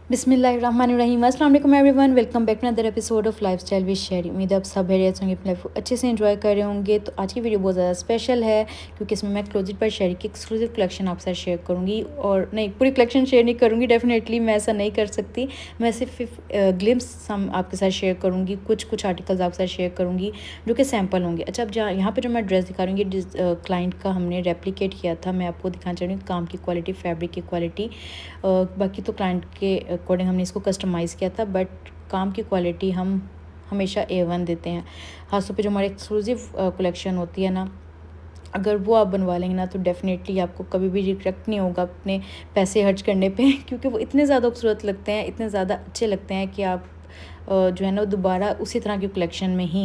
बिस्मिल्लाहिर्रहमानिर्रहीम। अस्सलाम वालेकुम everyone, welcome back to another episode of lifestyle with Sherry. उम्मीद है आप सब खैरियत होंगे, अपनी लाइफ को अच्छे से एंजॉय कर रहे होंगे। तो आज की वीडियो बहुत ज़्यादा स्पेशल है क्योंकि इसमें मैं क्लोजेट बाय शेरी की एक्सक्लूसिव कलेक्शन आपके साथ शेयर करूँगी। और नहीं, पूरी कलेक्शन शेयर नहीं करूँगी, डेफिनेटली मैं ऐसा नहीं कर सकती। मैं सिर्फ ग्लिम्स हम आपके साथ शेयर करूँगी, कुछ आर्टिकल्स आपके साथ शेयर करूँगी जो कि सैम्पल होंगे। अच्छा, अब जहाँ यहाँ पर जो मैं ड्रेस दिखा रही हूँ, ये क्लाइंट का हमने रेप्लिकेट किया था। मैं आपको दिखाना चाह रही हूँ काम की क्वालिटी, फैब्रिक की क्वालिटी। बाकी तो क्लाइंट के अकॉर्डिंग हमने इसको कस्टमाइज़ किया था, बट काम की क्वालिटी हम हमेशा A1 देते हैं। खासतौर पे जो हमारी एक्सक्लूसिव कलेक्शन होती है ना, अगर वो आप बनवा लेंगे ना तो डेफ़िनेटली आपको कभी भी रिग्रेट नहीं होगा अपने पैसे खर्च करने पे क्योंकि वो इतने ज़्यादा खूबसूरत लगते हैं, इतने ज़्यादा अच्छे लगते हैं कि आप जो है ना दोबारा उसी तरह की कलेक्शन में ही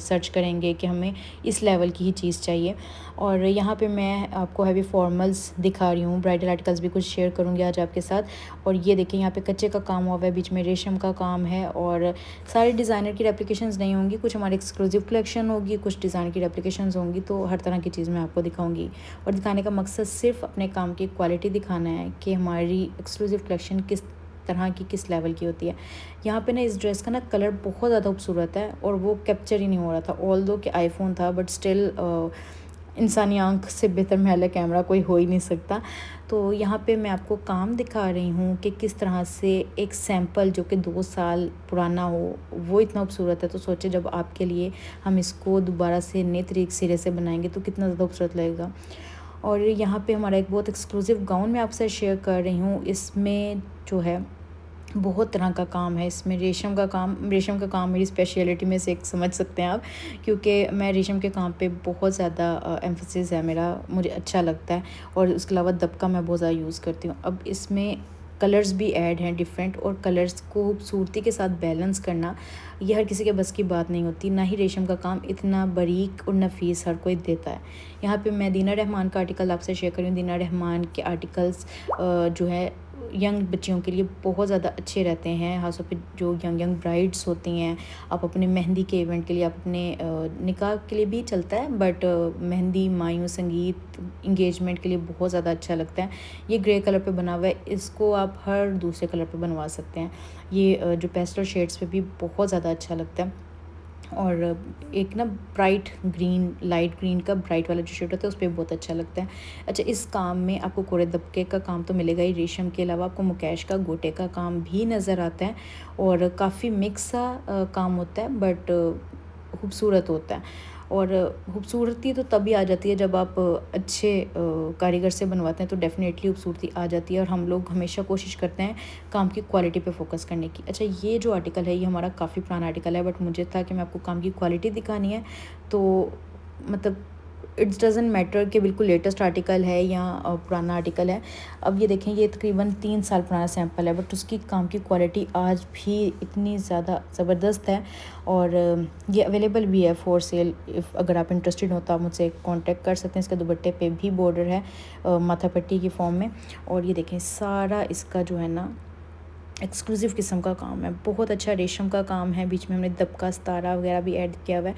सर्च करेंगे कि हमें इस लेवल की ही चीज़ चाहिए। और यहाँ पे मैं आपको हैवी फॉर्मल्स दिखा रही हूँ, ब्राइडल आर्टिकल्स भी कुछ शेयर करूँगी आज आपके साथ। और ये देखिए, यहाँ पे कच्चे का काम हुआ है, बीच में रेशम का काम है। और सारे डिज़ाइनर की रेप्लिकेशंस नहीं होंगी, कुछ हमारी एक्सक्लूसिव कलेक्शन होगी, कुछ डिज़ाइनर की रेप्लिकेशंस होंगी। तो हर तरह की चीज़ मैं आपको दिखाऊँगी और दिखाने का मकसद सिर्फ अपने काम की क्वालिटी दिखाना है कि हमारी एक्सक्लूसिव कलेक्शन किस तरह की, किस लेवल की होती है। यहाँ पे ना इस ड्रेस का ना कलर बहुत ज़्यादा खूबसूरत है और वो कैप्चर ही नहीं हो रहा था। ऑल्दो कि आईफोन था, बट स्टिल इंसानी आंख से बेहतर महल कैमरा कोई हो ही नहीं सकता। तो यहाँ पे मैं आपको काम दिखा रही हूँ कि किस तरह से एक सैंपल जो कि 2 साल पुराना हो वो इतना खूबसूरत है। तो सोचे जब आपके लिए हम इसको दोबारा से नए तरीके सिरे से बनाएंगे तो कितना ज़्यादा खूबसूरत लगेगा। और यहाँ पे हमारा एक बहुत एक्सक्लूसिव गाउन मैं आपसे शेयर कर रही हूँ। इसमें जो है बहुत तरह का काम है। इसमें रेशम का काम मेरी स्पेशलिटी में से एक समझ सकते हैं आप, क्योंकि मैं रेशम के काम पे बहुत ज़्यादा एम्फेसिस है मेरा, मुझे अच्छा लगता है। और उसके अलावा दबका मैं बहुत ज़्यादा यूज़ करती हूँ। अब इसमें कलर्स भी ऐड हैं डिफरेंट, और कलर्स को खूबसूरती के साथ बैलेंस करना ये हर किसी के बस की बात नहीं होती। ना ही रेशम का काम इतना बारीक और नफीस हर कोई देता है। यहाँ पे मैं दीना रहमान का आर्टिकल आपसे शेयर कर रही हूँ। दीना रहमान के आर्टिकल्स जो है यंग बच्चियों के लिए बहुत ज़्यादा अच्छे रहते हैं, खासतौर पे जो यंग ब्राइड्स होती हैं। आप अपने मेहंदी के इवेंट के लिए, आप अपने निकाह के लिए भी चलता है, बट मेहंदी, मायूं, संगीत, इंगेजमेंट के लिए बहुत ज़्यादा अच्छा लगता है। ये ग्रे कलर पे बना हुआ है, इसको आप हर दूसरे कलर पे बनवा सकते हैं। ये जो पेस्टल शेड्स पे भी बहुत ज़्यादा अच्छा लगता है। और एक ना ब्राइट ग्रीन, लाइट ग्रीन का ब्राइट वाला जो शेड होता है उस पर बहुत अच्छा लगता है। अच्छा, इस काम में आपको कोरे दबके का काम तो मिलेगा ही, रेशम के अलावा आपको मुकेश का, गोटे का काम भी नज़र आता है। और काफ़ी मिक्स सा काम होता है, बट खूबसूरत होता है। और खूबसूरती तो तभी आ जाती है जब आप अच्छे कारीगर से बनवाते हैं, तो डेफ़िनेटली खूबसूरती आ जाती है। और हम लोग हमेशा कोशिश करते हैं काम की क्वालिटी पे फोकस करने की। अच्छा, ये जो आर्टिकल है ये हमारा काफ़ी पुराना आर्टिकल है, बट मुझे था कि मैं आपको काम की क्वालिटी दिखानी है। तो मतलब इट्स डज़न्ट मैटर कि बिल्कुल लेटेस्ट आर्टिकल है या पुराना आर्टिकल है। अब ये देखें, ये तकरीबन 3 साल पुराना सैंपल है, बट उसकी काम की क्वालिटी आज भी इतनी ज़्यादा ज़बरदस्त है। और ये अवेलेबल भी है फॉर सेल। अगर आप इंटरेस्टेड हो तो आप मुझसे कांटेक्ट कर सकते हैं। इसके दुपट्टे पे भी बॉर्डर है माथा पट्टी की फॉर्म में। और ये देखें, सारा इसका जो है ना एक्सक्लूसिव किस्म का काम है, बहुत अच्छा रेशम का काम है। बीच में हमने दबका, सितारा वगैरह भी ऐड किया हुआ है।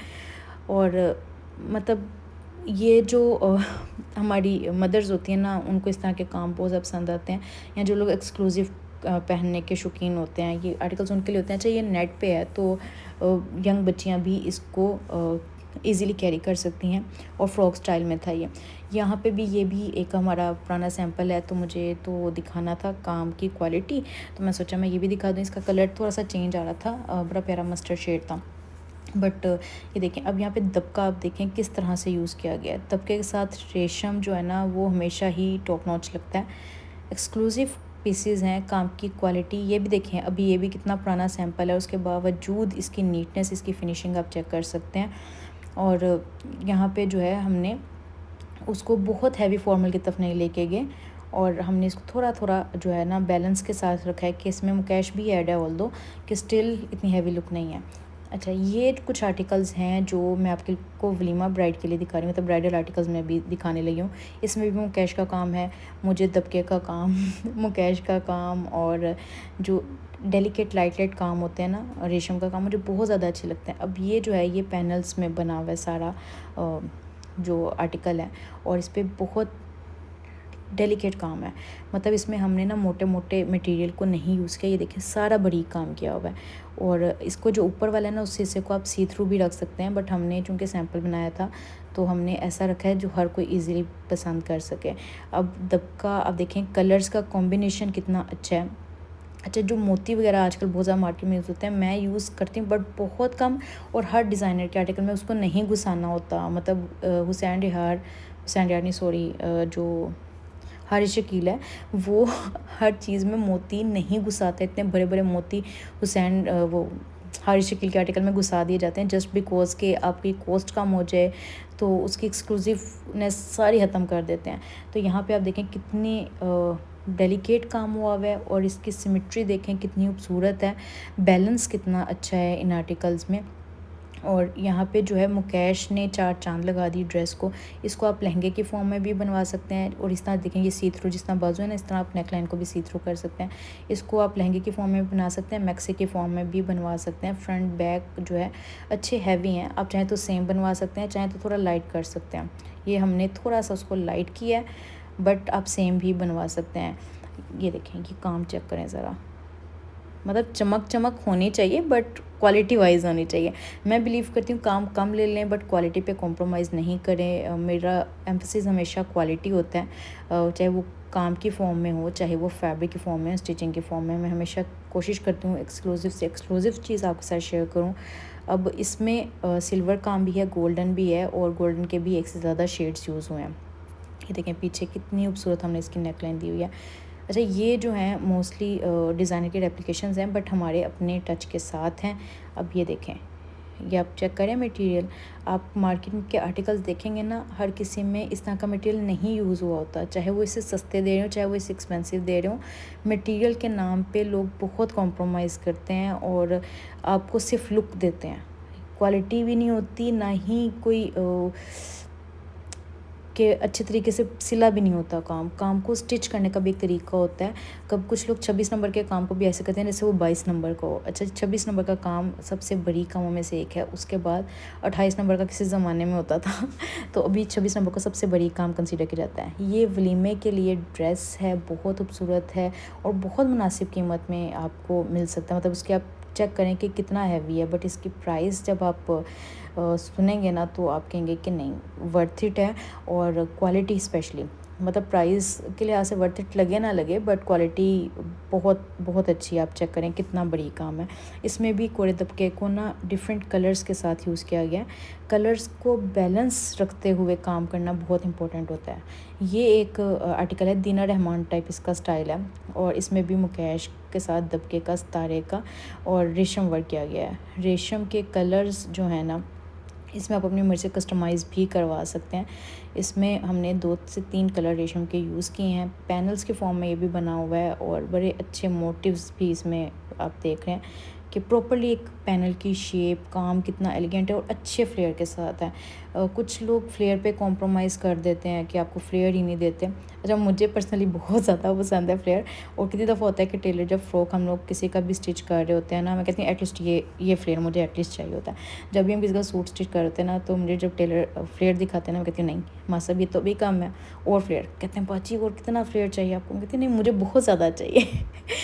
और मतलब ये जो हमारी मदर्स होती हैं ना, उनको इस तरह के काम बहुत ज़्यादा पसंद आते हैं, या जो लोग एक्सक्लूसिव पहनने के शौकीन होते हैं, ये आर्टिकल्स उनके लिए होते हैं। अच्छा, ये नेट पे है तो यंग बच्चियां भी इसको ईज़िली कैरी कर सकती हैं, और फ्रॉक स्टाइल में था ये। यहाँ पे भी ये भी एक हमारा पुराना सैंपल है, तो मुझे तो दिखाना था काम की क्वालिटी, तो मैं सोचा मैं ये भी दिखा दूँ। इसका कलर थोड़ा सा चेंज आ रहा था, बड़ा प्यारा मस्टर्ड शेड था। बट ये देखें, अब यहाँ पे दबका आप देखें किस तरह से यूज़ किया गया है। दबके के साथ रेशम जो है ना वो हमेशा ही टॉप नॉच लगता है। एक्सक्लूसिव पीसेस हैं, काम की क्वालिटी ये भी देखें। अभी ये भी कितना पुराना सैंपल है, उसके बावजूद इसकी नीटनेस, इसकी फिनिशिंग आप चेक कर सकते हैं। और यहाँ पे जो है हमने उसको बहुत हैवी फॉर्मल की तरफ नहीं लेके गए, और हमने इसको थोड़ा थोड़ा जो है ना बैलेंस के साथ रखा है कि इसमें मुकेश भी ऐड है, ऑल्दो कि स्टिल इतनी हैवी लुक नहीं है। अच्छा, ये कुछ आर्टिकल्स हैं जो मैं आपके को वलीमा ब्राइड के लिए दिखा रही हूँ, मतलब ब्राइडल आर्टिकल्स में भी दिखाने लगी हूँ। इसमें भी मुकेश का काम है, मुझे दबके का काम मुकेश का काम, और जो डेलिकेट लाइट काम होते हैं ना, रेशम का काम, मुझे बहुत ज़्यादा अच्छे लगते हैं। अब ये जो है ये पैनल्स में बना हुआ है सारा जो आर्टिकल है, और इस पर बहुत डेलिकेट काम है, मतलब इसमें हमने ना मोटे मोटे मटेरियल को नहीं यूज़ किया। ये देखिए सारा बारीक काम किया हुआ है। और इसको जो ऊपर वाला है ना, उस हिस्से को आप सी थ्रू भी रख सकते हैं, बट हमने चूँकि सैम्पल बनाया था तो हमने ऐसा रखा है जो हर कोई ईज़िली पसंद कर सके। अब दबका आप देखें कलर्स का कॉम्बिनेशन कितना अच्छा है। अच्छा, जो मोती वगैरह आजकल बहुत ज़्यादा मार्केट में यूज़ होते हैं, मैं यूज़ करती हूँ बट बहुत कम, और हर डिज़ाइनर के आर्टिकल में उसको नहीं घुसाना होता। मतलब हुसैन रिहार नहीं, सॉरी, जो हारिस शकील है वो हर चीज़ में मोती नहीं घुसाते। इतने बड़े बड़े मोती वो हारिस शकील के आर्टिकल में घुसा दिए जाते हैं जस्ट बिकॉज के आपकी कॉस्ट कम हो जाए, तो उसकी एक्सक्लूसिवनेस सारी ख़त्म कर देते हैं। तो यहाँ पे आप देखें कितनी डेलिकेट काम हुआ हुआ है, और इसकी सिमेट्री देखें कितनी खूबसूरत है, बैलेंस कितना अच्छा है इन आर्टिकल्स में। और यहाँ पे जो है मुकेश ने 4 चांद लगा दी ड्रेस को। इसको आप लहंगे के फॉर्म में भी बनवा सकते हैं, और इस तरह देखें ये सी थ्रू, जिस तरह बाजू है ना, इस तरह आप नेक लाइन को भी सी थ्रू कर सकते हैं। इसको आप लहंगे के फॉर्म में भी बना सकते हैं, मैक्सी के फॉर्म में भी बनवा सकते हैं। फ्रंट बैक जो है अच्छे हैवी हैं, आप चाहें तो सेम बनवा सकते हैं, चाहें तो थोड़ा लाइट कर सकते हैं। ये हमने थोड़ा सा उसको लाइट किया है, बट आप सेम भी बनवा सकते हैं। ये देखें ये काम चेक करें ज़रा, मतलब चमक होनी चाहिए बट क्वालिटी वाइज होनी चाहिए। मैं बिलीव करती हूँ काम कम ले लें बट क्वालिटी पे कॉम्प्रोमाइज़ नहीं करें। मेरा एम्फेसिस हमेशा क्वालिटी होता है, चाहे वो काम की फॉर्म में हो, चाहे वो फैब्रिक की फॉर्म में, स्टिचिंग की फॉर्म में। मैं हमेशा कोशिश करती हूँ एक्सक्लूसिव से एक्सक्लूसिव चीज़ आपके साथ शेयर करूँ। अब इसमें सिल्वर काम भी है, गोल्डन भी है, और गोल्डन के भी एक से ज़्यादा शेड्स यूज़ हुए हैं। ये देखें पीछे कितनी खूबसूरत हमने इसकी नेकलाइन दी हुई है। अच्छा, ये जो हैं मोस्टली डिज़ाइनर के रेप्लिकेशंस हैं, बट हमारे अपने टच के साथ हैं। अब ये देखें, ये आप चेक करें मटेरियल, आप मार्केट के आर्टिकल्स देखेंगे ना, हर किसी में इस तरह का मटेरियल नहीं यूज़ हुआ होता। चाहे वो इसे सस्ते दे रहे हो, चाहे वो इसे एक्सपेंसिव दे रहे हो, मटेरियल के नाम पे लोग बहुत कॉम्प्रोमाइज़ करते हैं और आपको सिर्फ लुक देते हैं। क्वालिटी भी नहीं होती, ना ही कोई कि अच्छे तरीके से सिला भी नहीं होता। काम को स्टिच करने का भी एक तरीका होता है। कब कुछ लोग 26 नंबर के काम को भी ऐसे करते हैं जैसे वो 22 नंबर का हो। अच्छा, 26 नंबर का काम सबसे बड़ी कामों में से एक है, उसके बाद 28 नंबर का किसी ज़माने में होता था तो अभी 26 नंबर को सबसे बड़ी काम कंसीडर किया जाता है। ये वलीमे के लिए ड्रेस है, बहुत खूबसूरत है और बहुत मुनासिब कीमत में आपको मिल सकता है। मतलब उसके आप चेक करें कि कितना हैवी है, बट इसकी प्राइस जब आप सुनेंगे ना तो आप कहेंगे कि नहीं, वर्थ इट है। और क्वालिटी स्पेशली, मतलब प्राइस के लिहाज से वर्थ इट लगे ना लगे, बट क्वालिटी बहुत बहुत अच्छी है। आप चेक करें कितना बड़ी काम है। इसमें भी कोरे दबके को ना डिफरेंट कलर्स के साथ यूज़ किया गया है। कलर्स को बैलेंस रखते हुए काम करना बहुत इंपॉर्टेंट होता है। ये एक आर्टिकल है, दीना रहमान टाइप इसका स्टाइल है, और इसमें भी मुकेश के साथ दबके का, सितारे का और रेशम वर्क किया गया है। रेशम के कलर्स जो है ना, इसमें आप अपनी मर्ज़ी से कस्टमाइज़ भी करवा सकते हैं। इसमें हमने 2 से 3 कलर रेशम के यूज़ किए हैं। पैनल्स के फॉर्म में ये भी बना हुआ है, और बड़े अच्छे मोटिव्स भी इसमें आप देख रहे हैं कि प्रॉपर्ली एक पैनल की शेप, काम कितना एलिगेंट है और अच्छे फ्लेयर के साथ है। कुछ लोग फ्लेयर पे कॉम्प्रोमाइज़ कर देते हैं कि आपको फ्लेयर ही नहीं देते। अच्छा, मुझे पर्सनली बहुत ज़्यादा पसंद है फ्लेयर, और कितनी दफ़ा होता है कि टेलर जब फ्रॉक हम लोग किसी का भी स्टिच कर रहे होते हैं ना, मैं कहती हूँ एटलीस्ट ये फ्लेयर मुझे एटलीस्ट चाहिए होता है। जब भी हम किसी का सूट स्टिच कर होते हैं ना, तो मुझे जब टेलर फ्लेयर दिखाते हैं ना, मैं कहती हूँ नहीं माँ साहब, ये तो भी कम है, और फ्लेयर। कहते हैं बाजी और कितना फ्लेयर चाहिए आपको? मैं कहती नहीं, मुझे बहुत ज़्यादा चाहिए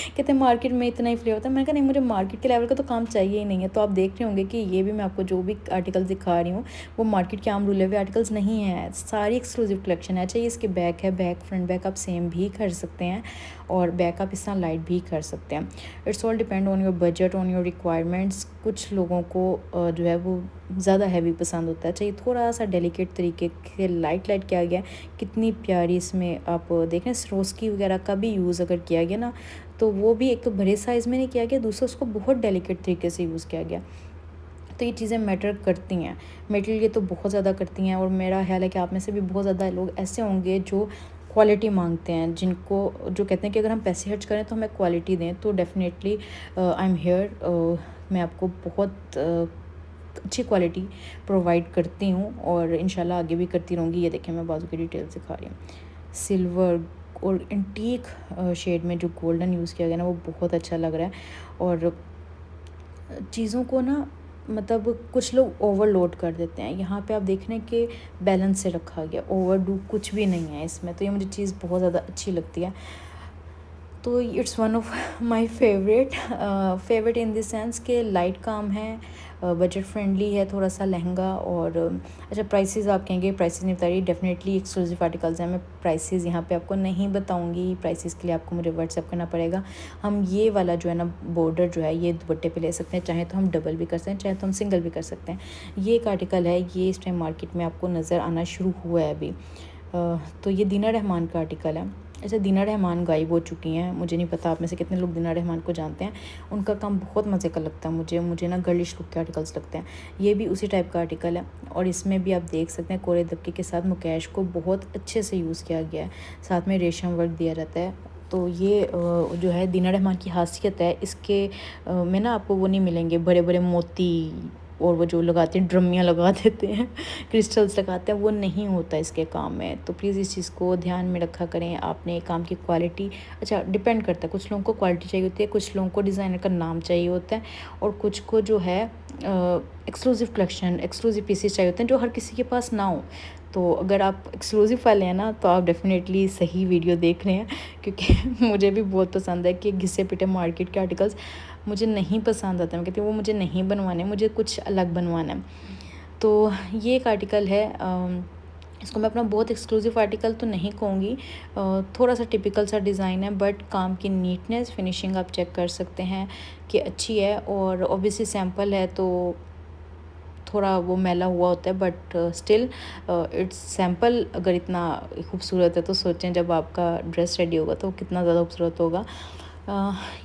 कहते हैं मार्केट में इतना ही फ्लेयर होता है। मैंने कहा नहीं, मुझे मार्केट के लेवल का तो काम चाहिए ही नहीं है। तो आप देख रहे होंगे कि ये भी मैं आपको जो भी आर्टिकल्स दिखा रही हूँ वो मार्केट के आम रुले हुए आर्टिकल्स नहीं हैं, सारी एक्सक्लूसिव कलेक्शन है। चाहिए इसके बैक है, बैक फ्रंट बैक आप सेम भी कर सकते हैं, और बैक आप इस तरह लाइट भी कर सकते हैं। It's all depend on your budget, on your requirements. कुछ लोगों को जो है वो ज़्यादा हैवी पसंद होता है, चाहिए थोड़ा सा डेलिकेट तरीके से लाइट किया गया। कितनी प्यारी इसमें आप देख रहे हैं, सरोस्की वगैरह का भी यूज़ अगर किया गया ना, तो वो भी एक तो बड़े साइज़ में नहीं किया गया, दूसरा उसको बहुत डेलिकेट तरीके से यूज़ किया गया। तो ये चीज़ें मैटर करती हैं, मटेरियल ये तो बहुत ज़्यादा करती हैं। और मेरा ख्याल है कि आप में से भी बहुत ज़्यादा लोग ऐसे होंगे जो क्वालिटी मांगते हैं, जो कहते हैं कि अगर हम पैसे खर्च करें तो हमें क्वालिटी दें। तो डेफिनेटली आई एम हेयर, मैं आपको बहुत अच्छी क्वालिटी प्रोवाइड करती हूँ, और इंशाल्लाह आगे भी करती रहूँगी। ये देखें, मैं बाजू की डिटेल्स दिखा रही हूँ। सिल्वर और एंटीक शेड में जो गोल्डन यूज़ किया गया ना, वो बहुत अच्छा लग रहा है। और चीज़ों को ना मतलब कुछ लोग ओवरलोड कर देते हैं। यहाँ पे आप देख रहे हैं कि बैलेंस से रखा गया, ओवरडू कुछ भी नहीं है इसमें, तो ये मुझे चीज़ बहुत ज़्यादा अच्छी लगती है। तो it's one of my favourite in the sense के लाइट काम है, बजट फ्रेंडली है थोड़ा सा लहंगा। और अच्छा, प्राइसेस आप कहेंगे प्राइसेस नहीं बता रही, डेफिनेटली एक्सक्लूसिव आर्टिकल्स हैं, मैं प्राइसेस यहाँ पे आपको नहीं बताऊँगी। प्राइसेस के लिए आपको मुझे व्हाट्सअप करना पड़ेगा। हम ये वाला जो है ना बॉर्डर जो है ये दुपट्टे पे ले सकते हैं, चाहे तो हम डबल भी कर सकते हैं, चाहे तो हम सिंगल भी कर सकते हैं। ये एक आर्टिकल है, ये इस टाइम मार्केट में आपको नज़र आना शुरू हुआ है अभी। तो ये दीना रहमान का आर्टिकल है। अच्छा, दीना रहमान गायब हो चुकी हैं, मुझे नहीं पता आप में से कितने लोग दीना रहमान को जानते हैं। उनका काम बहुत मज़े का लगता है मुझे ना गर्लिश लुक के आर्टिकल्स लगते हैं। ये भी उसी टाइप का आर्टिकल है, और इसमें भी आप देख सकते हैं कोरे दबके के साथ मुकेश को बहुत अच्छे से यूज़ किया गया है, साथ में रेशम वर्क दिया रहता है। तो ये जो है दीना रहमान की खासियत है, इसके में ना आपको वो नहीं मिलेंगे बड़े बड़े मोती, और वो जो लगाते हैं ड्रमियाँ लगा देते हैं, क्रिस्टल्स लगाते हैं, वो नहीं होता इसके काम में। तो प्लीज़ इस चीज़ को ध्यान में रखा करें। आपने काम की क्वालिटी, अच्छा डिपेंड करता है, कुछ लोगों को क्वालिटी चाहिए होती है, कुछ लोगों को डिज़ाइनर का नाम चाहिए होता है, और कुछ को जो है एक्सक्लूसिव कलेक्शन, एक्सक्लूसिव पीसेस चाहिए होते हैं जो हर किसी के पास ना हो। तो अगर आप एक्सक्लूसिव वाले हैं ना, तो आप डेफिनेटली सही वीडियो देख रहे हैं, क्योंकि मुझे भी बहुत पसंद है कि घिसे पिटे मार्केट के आर्टिकल्स मुझे नहीं पसंद आते। मैं कहती हूँ वो मुझे नहीं बनवाने, मुझे कुछ अलग बनवाना है। तो ये एक आर्टिकल है, इसको मैं अपना बहुत एक्सक्लूसिव आर्टिकल तो नहीं कहूँगी, थोड़ा सा टिपिकल सा डिज़ाइन है, बट काम की नीटनेस फिनिशिंग आप चेक कर सकते हैं कि अच्छी है। और ऑब्वियसली सैम्पल है तो थोड़ा वो मैला हुआ होता है, बट स्टिल इट्स सैम्पल। अगर इतना खूबसूरत है तो सोचें जब आपका ड्रेस रेडी होगा तो कितना ज़्यादा खूबसूरत होगा।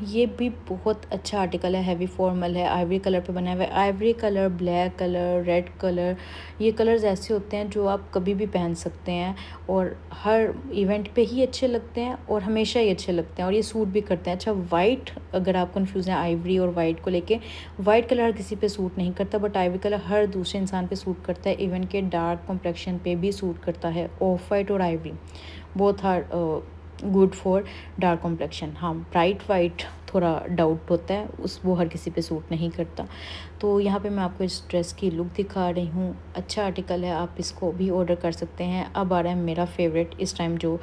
ये भी बहुत अच्छा आर्टिकल है, हैवी फॉर्मल है, आइवरी कलर पे बना हुआ है। Ivory colour, black colour, red colour, ये कलर्स ऐसे होते हैं जो आप कभी भी पहन सकते हैं, और हर इवेंट पे ही अच्छे लगते हैं, और हमेशा ही अच्छे लगते हैं, और ये सूट भी करते हैं। अच्छा, वाइट, अगर आप कंफ्यूज हैं आइवरी और वाइट को लेके, वाइट कलर हर किसी पे सूट नहीं करता, बट आइवरी कलर हर दूसरे इंसान पे सूट करता है, इवन के डार्क कॉम्प्लेक्शन पे भी सूट करता है। ऑफ वाइट और ivory both are good for dark complexion. हाँ, ब्राइट वाइट थोड़ा डाउट होता है, उस वो हर किसी पे सूट नहीं करता। तो यहाँ पे मैं आपको इस ड्रेस की लुक दिखा रही हूँ। अच्छा आर्टिकल है, आप इसको भी ऑर्डर कर सकते हैं। अब आ रहा है मेरा फेवरेट, इस टाइम जो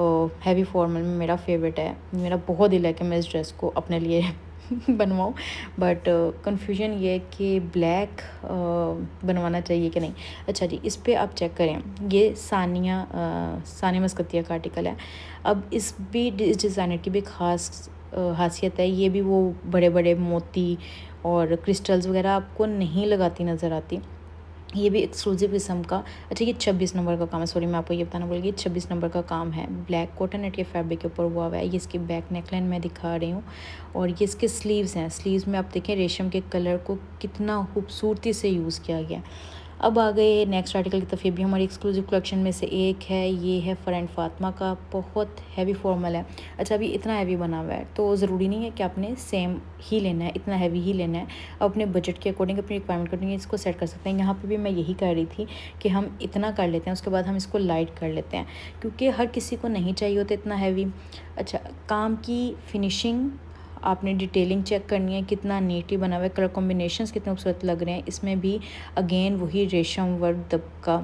हैवी फॉर्मल में मेरा फेवरेट है। मेरा बहुत दिल है कि मैं इस ड्रेस को अपने लिए बनवाऊँ, बट कन्फ्यूजन ये है कि ब्लैक बनवाना चाहिए कि नहीं। अच्छा जी, इस पे आप चेक करें, ये सानिया मस्कतिया का आर्टिकल है। अब इस डिज़ाइनर की भी ख़ास खासियत है, ये भी वो बड़े बड़े मोती और क्रिस्टल्स वगैरह आपको नहीं लगाती नज़र आती। ये भी एक्सक्लूसिव किस्म का। अच्छा, ये 26 नंबर का काम है, सॉरी मैं आपको ये बताना भूल गई, 26 नंबर का काम है, ब्लैक कॉटन नेट के फैब्रिक के ऊपर हुआ हुआ है। ये इसकी बैक नेकलाइन मैं दिखा रही हूँ, और ये इसके स्लीव्स हैं। स्लीव्स में आप देखें रेशम के कलर को कितना खूबसूरती से यूज़ किया गया। अब आ गए नेक्स्ट आर्टिकल की तरफ। ये भी हमारी एक्सक्लूसिव कलेक्शन में से एक है, ये है फ्रेंड फातिमा का, बहुत हैवी फॉर्मल है। अच्छा, अभी इतना हैवी बना हुआ है तो ज़रूरी नहीं है कि आपने सेम ही लेना है, इतना हैवी ही लेना है। अपने बजट के अकॉर्डिंग, अपनी रिक्वायरमेंट के अकॉर्डिंग इसको सेट कर सकते हैं। यहाँ पे भी मैं यही कर रही थी कि हम इतना कर लेते हैं, उसके बाद हम इसको लाइट कर लेते हैं, क्योंकि हर किसी को नहीं चाहिए होता इतना हैवी। अच्छा, काम की फिनिशिंग आपने डिटेलिंग चेक करनी है, कितना नीटली बना हुआ है, कलर कॉम्बिनेशंस कितने खूबसूरत लग रहे हैं। इसमें भी अगेन वही रेशम वर्क दबका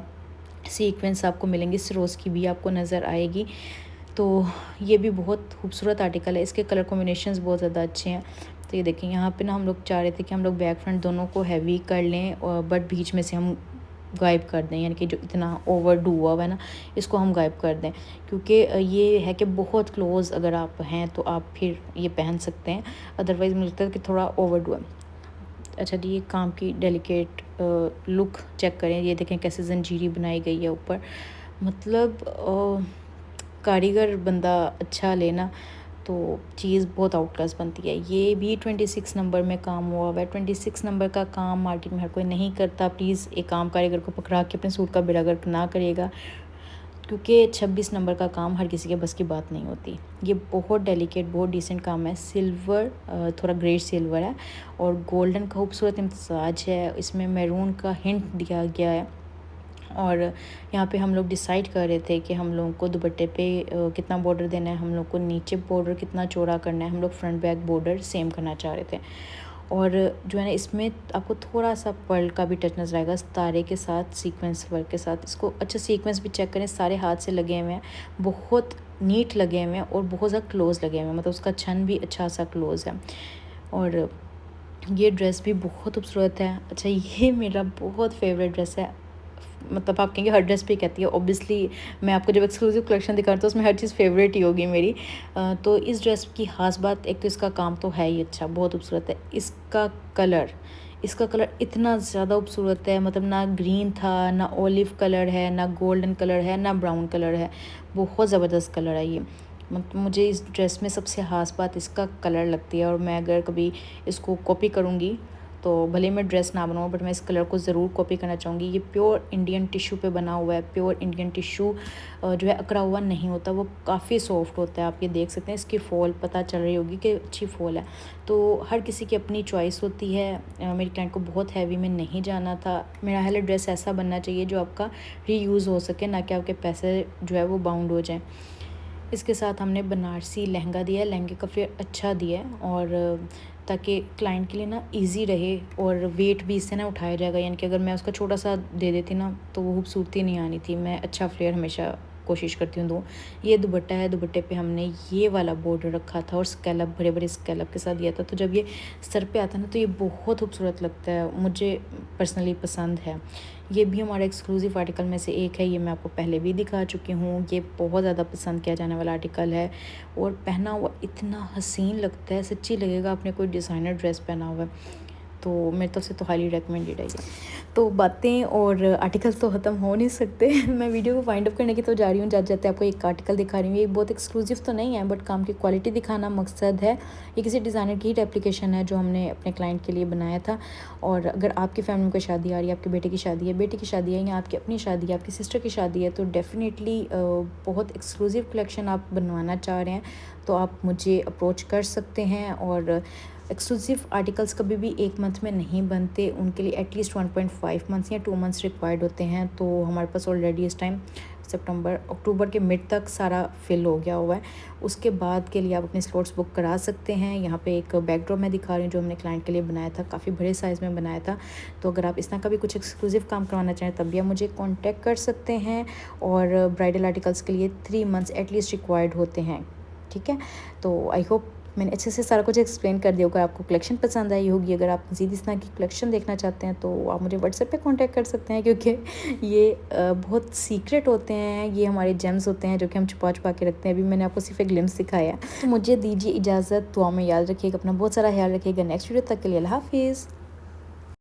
सीक्वेंस आपको मिलेंगे, सरोज़ की भी आपको नज़र आएगी। तो ये भी बहुत खूबसूरत आर्टिकल है, इसके कलर कॉम्बिनेशंस बहुत ज़्यादा अच्छे हैं। तो ये देखें, यहाँ पे ना हम लोग चाह रहे थे कि हम लोग बैक फ्रंट दोनों को हैवी कर लें, और बट बीच में से हम गायब कर दें, यानी कि जो इतना ओवर डू हुआ है ना, इसको हम गायब कर दें, क्योंकि ये है कि बहुत क्लोज़ अगर आप हैं तो आप फिर ये पहन सकते हैं, अदरवाइज़ मुझे लगता है कि थोड़ा ओवर डू है। अच्छा जी, ये काम की डेलिकेट लुक चेक करें, ये देखें कैसे जंजीरी बनाई गई है ऊपर। मतलब कारीगर बंदा अच्छा लेना तो चीज़ बहुत आउट क्लास बनती है। ये भी 26 नंबर में काम हुआ हुआ है। 26 नंबर का काम मार्केट में हर कोई नहीं करता। प्लीज़ एक काम कारीगर को पकड़ा के अपने सूट का बेड़ा गर्क ना करिएगा, क्योंकि 26 नंबर का काम हर किसी के बस की बात नहीं होती। ये बहुत डेलिकेट, बहुत डिसेंट काम है। सिल्वर, थोड़ा ग्रे सिल्वर है, और गोल्डन का खूबसूरत इम्तजाज है। इसमें मैरून का हिंट दिया गया है, और यहाँ पे हम लोग डिसाइड कर रहे थे कि हम लोगों को दुपट्टे पे कितना बॉर्डर देना है, हम लोग को नीचे बॉर्डर कितना चौड़ा करना है, हम लोग फ्रंट बैक बॉर्डर सेम करना चाह रहे थे। और जो है ना इसमें आपको थोड़ा सा पर्ल का भी टच नज़र आएगा सितारे के साथ, सीक्वेंस वर्क के साथ। इसको अच्छा सीक्वेंस भी चेक करें, सारे हाथ से लगे हुए हैं, बहुत नीट लगे हुए हैं और बहुत ज़्यादा क्लोज़ लगे हुए हैं, मतलब उसका छन भी अच्छा सा क्लोज़ है। और ये ड्रेस भी बहुत खूबसूरत है। अच्छा, ये मेरा बहुत फेवरेट ड्रेस है, मतलब आप कहेंगे हर ड्रेस पे कहती है, ऑब्वियसली मैं आपको जब एक्सक्लूसिव कलेक्शन दिखाती हूँ उसमें हर चीज़ फेवरेट ही होगी मेरी। तो इस ड्रेस की ख़ास बात, एक तो इसका काम तो है ही अच्छा, बहुत खूबसूरत है। इसका कलर इतना ज़्यादा खूबसूरत है, मतलब ना ग्रीन था, ना ऑलिव कलर है, ना गोल्डन कलर है, ना ब्राउन कलर है, बहुत ज़बरदस्त कलर है ये। मतलब मुझे इस ड्रेस में सबसे ख़ास बात इसका कलर लगती है, और मैं अगर कभी इसको कॉपी करूँगी तो भले मैं ड्रेस ना बनाऊँ बट मैं इस कलर को ज़रूर कॉपी करना चाहूँगी। ये प्योर इंडियन टिश्यू पे बना हुआ है। प्योर इंडियन टिश्यू जो है अकड़ा हुआ नहीं होता, वो काफ़ी सॉफ्ट होता है। आप ये देख सकते हैं, इसकी फॉल पता चल रही होगी कि अच्छी फॉल है। तो हर किसी की अपनी चॉइस होती है। मेरी क्लाइंट को बहुत हैवी में नहीं जाना था। मेरा हाल ड्रेस ऐसा बनना चाहिए जो आपका रीयूज़ हो सके, ना कि आपके पैसे जो है वो बाउंड हो जाएँ। इसके साथ हमने बनारसी लहंगा दिया है, लहंगे का फेयर अच्छा दिया है, और ताकि क्लाइंट के लिए ना इजी रहे और वेट भी इससे ना उठाया जाएगा। यानी कि अगर मैं उसका छोटा सा दे देती ना तो वो खूबसूरती नहीं आनी थी। मैं अच्छा फ्लेयर हमेशा कोशिश करती हूँ दूँ। ये दुपट्टा है, दुपट्टे पे हमने ये वाला बॉर्डर रखा था और स्कैलप, बड़े बड़े स्कैलप के साथ दिया था। तो जब ये सर पे आता है ना तो ये बहुत खूबसूरत लगता है, मुझे पर्सनली पसंद है। ये भी हमारा एक्सक्लूसिव आर्टिकल में से एक है, ये मैं आपको पहले भी दिखा चुकी हूँ। ये बहुत ज़्यादा पसंद किया जाने वाला आर्टिकल है, और पहना हुआ इतना हसीन लगता है, सच्ची लगेगा आपने कोई डिज़ाइनर ड्रेस पहना हुआ है। तो मेरे तरफ से तो हाईली रिकमेंडेड है ये। तो बातें और आर्टिकल्स तो ख़त्म हो नहीं सकते। मैं वीडियो को फाइंड अप करने की तो जा रही हूँ, जाते जाते आपको एक आर्टिकल दिखा रही हूँ। ये बहुत एक्सक्लूसिव तो नहीं है बट काम की क्वालिटी दिखाना मकसद है। ये किसी डिज़ाइनर की एप्लीकेशन है जो हमने अपने क्लाइंट के लिए बनाया था। और अगर आपकी फैमिली में कोई शादी आ रही है, आपके बेटे की शादी है, बेटी की शादी है, या आपकी अपनी शादी है, आपकी सिस्टर की शादी है, तो डेफ़िनेटली बहुत एक्सक्लूसिव कलेक्शन आप बनवाना चाह रहे हैं तो आप मुझे अप्रोच कर सकते हैं। और एक्सक्लूसिव आर्टिकल्स कभी भी एक मंथ में नहीं बनते, उनके लिए एटलीस्ट 1.5 मंथ्स या 2 मंथ्स रिक्वायर्ड होते हैं। तो हमारे पास ऑलरेडी इस टाइम अक्टूबर के मिड तक सारा फिल हो गया हुआ है। उसके बाद के लिए आप अपने स्लॉट्स बुक करा सकते हैं। यहाँ पे एक बैकड्रॉप मैं दिखा रही हूँ जो हमने क्लाइंट के लिए बनाया था, काफ़ी बड़े साइज़ में बनाया था। तो अगर आप इस तरह का भी कुछ एक्सक्लूसिव काम करवाना चाहें तब भी आप मुझे कॉन्टैक्ट कर सकते हैं। और ब्राइडल आर्टिकल्स के लिए 3 मंथ्स एटलीस्ट रिक्वायर्ड होते हैं, ठीक है। तो आई होप मैंने अच्छे से सारा कुछ एक्सप्लेन कर दिया होगा, आपको कलेक्शन पसंद आई होगी। अगर आप मज़ीद इस तरह की कलेक्शन देखना चाहते हैं तो आप मुझे व्हाट्सएप पे कांटेक्ट कर सकते हैं, क्योंकि ये बहुत सीक्रेट होते हैं, ये हमारे जेम्स होते हैं जो कि हम छुपा छुपा के रखते हैं। अभी मैंने आपको सिर्फ एक ग्लिम्स दिखाया है। तो मुझे दीजिए इजाज़त, दुआ में याद रखिएगा अपना बहुत सारा ख्याल रखिएगा। नेक्स्ट वीडियो तक के लिए अल्लाह हाफिज़।